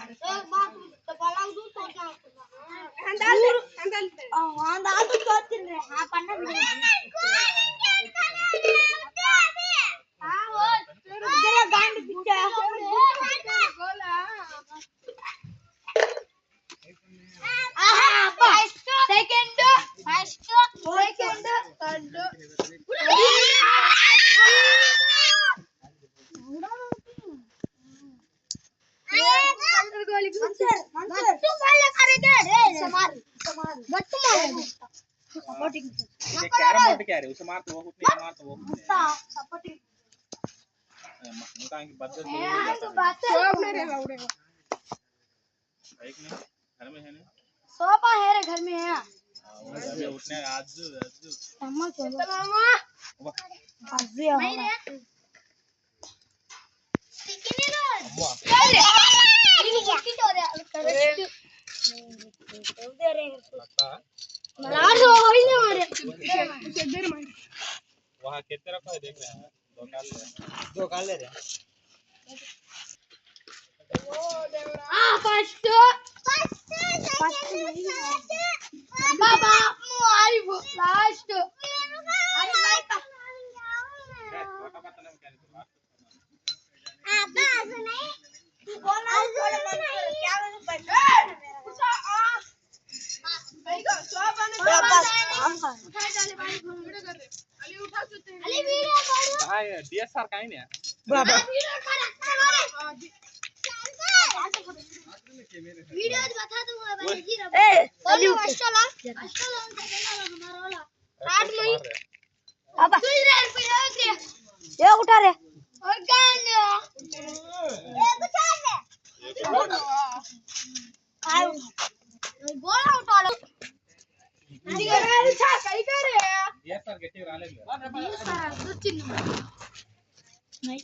एक बात तो पलाव दूं तो क्या अंदाल तो चोतिन रे हां पन्ना हां वो तेरा गांड पीछे गोला सेकंड फर्स्ट सेकंड थर्ड क्या रे उसे मार तो वो कुछ नहीं मार तो वो सपोर्टिंग उनका इनकी बदल तो बात है सब मेरे उड़ेगा एक नहीं घर में है नहीं सोफा है रे घर में है अभी उठने आज अम्मा चलो मामा आज भी आओ कितनी रोज चल रे ये किट हो रहा करेक्ट दे रे लगता है मार हो ही नहीं मारे देर मार वहां कितने रखा है देख रहे हैं दो काल ले रहे फर्स्ट बाबा आई वो लास्ट अरे भाई का छोटा बात नहीं क्या बस नहीं बोला थोड़ा मत क्या बन भाई का सब आने बस हम उठा डाले भाई वीडियो कर रहे अली उठा सकते हैं अली वीडियो करो हां डीएसआर काहे नहीं बाबा वीडियो कर वीडियो बता दूंगा भाई जी ए अली चला हमारा वाला काट लो अब सुन रे रुपया ये उठा रे और गान ये उठा ले आयो बोला उठा लो दिगरा उठा कई करे डीएसआर गेटी राले सर सचिन नहीं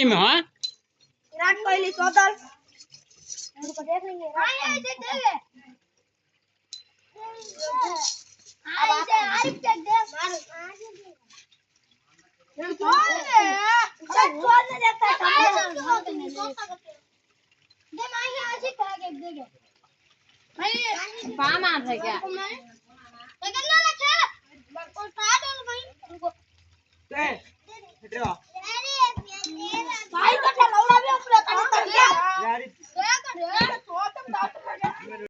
में हां विराट कोहली चौदल उनको देख लेंगे अब आरिफ चेक दे छोड़ दे देखता दे माही आज ही कह के दे भाई बाम आ है क्या लेकिन ना खेल और स्टार्ट हो भाई उनको ए हटो भाई का लौड़ा भी अपना कर क्या यार